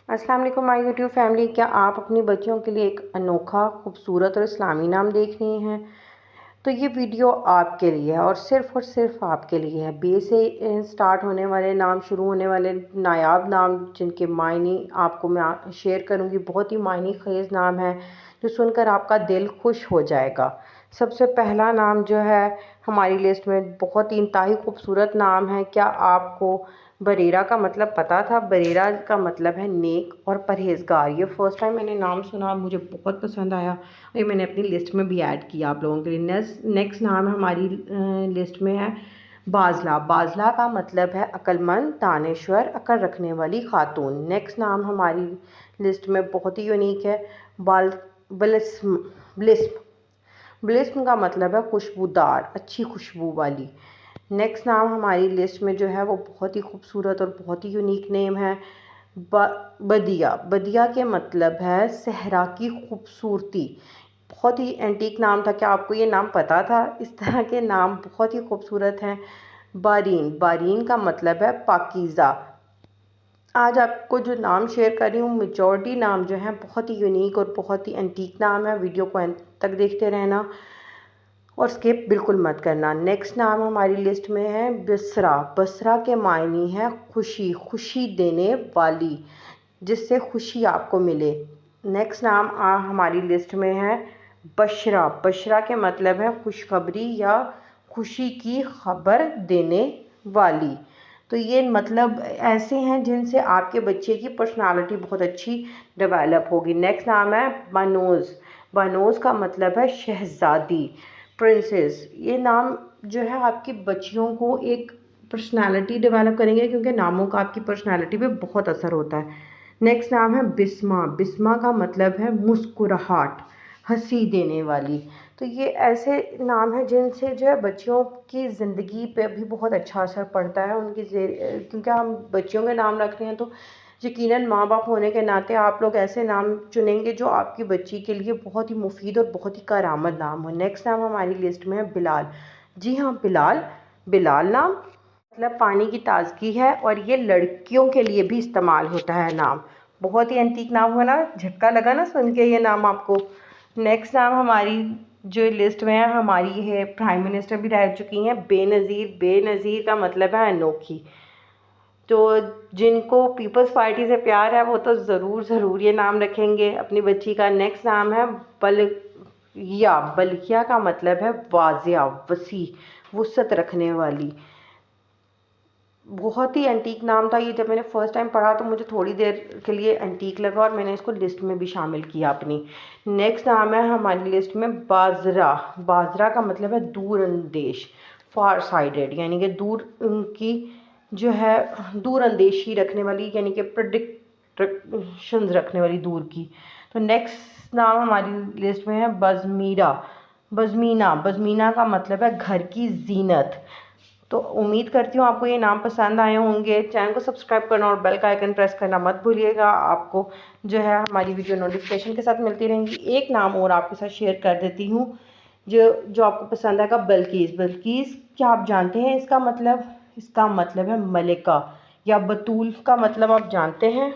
अस्सलाम वालेकुम my YouTube family. क्या आप अपनी बच्चियों के लिए एक अनोखा, खूबसूरत और इस्लामी नाम देख रही हैं? तो ये वीडियो आपके लिए है और सिर्फ आपके लिए है। बे से स्टार्ट होने वाले नाम, शुरू होने वाले नायाब नाम जिनके मायने आपको मैं शेयर करूँगी, बहुत ही मायने ख़ेज़ नाम है जो सुनकर आपका दिल खुश हो जाएगा। सबसे पहला नाम जो है हमारी लिस्ट में, बहुत ही इंतहाई खूबसूरत नाम है। क्या आपको बरेरा का मतलब पता था? बरेरा का मतलब है नेक और परहेज़गार। ये फ़र्स्ट टाइम मैंने नाम सुना, मुझे बहुत पसंद आया। ये मैंने अपनी लिस्ट में भी ऐड किया आप लोगों के लिए। नेक्स्ट नाम हमारी लिस्ट में है बाज़ला। बाज़ला का मतलब है अक्लमंद, दानिश्वर, अकल रखने वाली खातून। नेक्स्ट नाम हमारी लिस्ट में बहुत ही यूनिक है बाल ब्लिस्म। ब्लिस्म ब्लिस्म का मतलब है खुशबूदार, अच्छी खुशबू वाली। नेक्स्ट नाम हमारी लिस्ट में जो है वो बहुत ही खूबसूरत और बहुत ही यूनिक नेम है बदिया। बदिया के मतलब है सहरा की खूबसूरती। बहुत ही एंटीक नाम था। क्या आपको ये नाम पता था? इस तरह के नाम बहुत ही खूबसूरत हैं। बारीन। बारीन का मतलब है पाकीज़ा। आज आपको जो नाम शेयर कर रही हूँ, मेजॉरिटी नाम जो है बहुत ही यूनिक और बहुत ही एंटीक नाम है। वीडियो को अंत तक देखते रहना और स्किप बिल्कुल मत करना। नेक्स्ट नाम हमारी लिस्ट में है बसरा। बसरा के मायने है खुशी, खुशी देने वाली, जिससे खुशी आपको मिले। नेक्स्ट नाम हमारी लिस्ट में है बशरा। बशरा के मतलब है खुशखबरी या खुशी की खबर देने वाली। तो ये मतलब ऐसे हैं जिनसे आपके बच्चे की पर्सनालिटी बहुत अच्छी डेवलप होगी। नेक्स्ट नाम है बनोज़। बनोज़ का मतलब है शहज़ादी, प्रिंसेस। ये नाम जो है आपकी बच्चियों को एक पर्सनालिटी डेवलप करेंगे, क्योंकि नामों का आपकी पर्सनालिटी पे बहुत असर होता है। नेक्स्ट नाम है बिस्मा। बिस्मा का मतलब है मुस्कुराहट, हंसी देने वाली। तो ये ऐसे नाम हैं जिनसे जो है बच्चियों की ज़िंदगी पे भी बहुत अच्छा असर पड़ता है उनकी क्योंकि हम बच्चियों के नाम रख रहे हैं तो यकीनन माँ बाप होने के नाते आप लोग ऐसे नाम चुनेंगे जो आपकी बच्ची के लिए बहुत ही मुफीद और बहुत ही कारआमद नाम हो। नेक्स्ट नाम हमारी लिस्ट में है बिलाल। जी हाँ, बिलाल। बिलाल नाम मतलब पानी की ताजगी है और ये लड़कियों के लिए भी इस्तेमाल होता है नाम। बहुत ही एंटीक नाम हुआ ना, झटका लगा ना सुन के ये नाम आपको। नेक्स्ट नाम हमारी जो लिस्ट में है, हमारी है प्राइम मिनिस्टर भी रह चुकी हैं, बेनज़ीर। बेनज़ीर का मतलब है अनोखी। तो जिनको पीपल्स पार्टी से प्यार है वो तो ज़रूर ये नाम रखेंगे अपनी बच्ची का। नेक्स्ट नाम है बलकिया। बलकिया का मतलब है वाजिया, वसी, वुसअत रखने वाली। बहुत ही एंटीक नाम था ये। जब मैंने फ़र्स्ट टाइम पढ़ा तो मुझे थोड़ी देर के लिए एंटीक लगा और मैंने इसको लिस्ट में भी शामिल किया अपनी। नेक्स्ट नाम है हमारी लिस्ट में बाजरा। बाजरा का मतलब है दूर अंदेश, फार साइडेड, यानी कि दूर की जो है दूर अंदेशी रखने वाली, यानी कि प्रेडिक्शंस रखने वाली दूर की। तो नेक्स्ट नाम हमारी लिस्ट में है बज़मीरा। बज़मीना। बज़मीना का मतलब है घर की जीनत। तो उम्मीद करती हूँ आपको ये नाम पसंद आए होंगे। चैनल को सब्सक्राइब करना और बेल का आइकन प्रेस करना मत भूलिएगा। आपको जो है हमारी वीडियो नोटिफिकेशन के साथ मिलती रहेंगी। एक नाम और आपके साथ शेयर कर देती हूँ जो जो आपको पसंद आएगा, बल्कीस। बल्कीस क्या आप जानते हैं इसका मतलब? इसका मतलब है मलिका या बतूल का मतलब आप जानते हैं?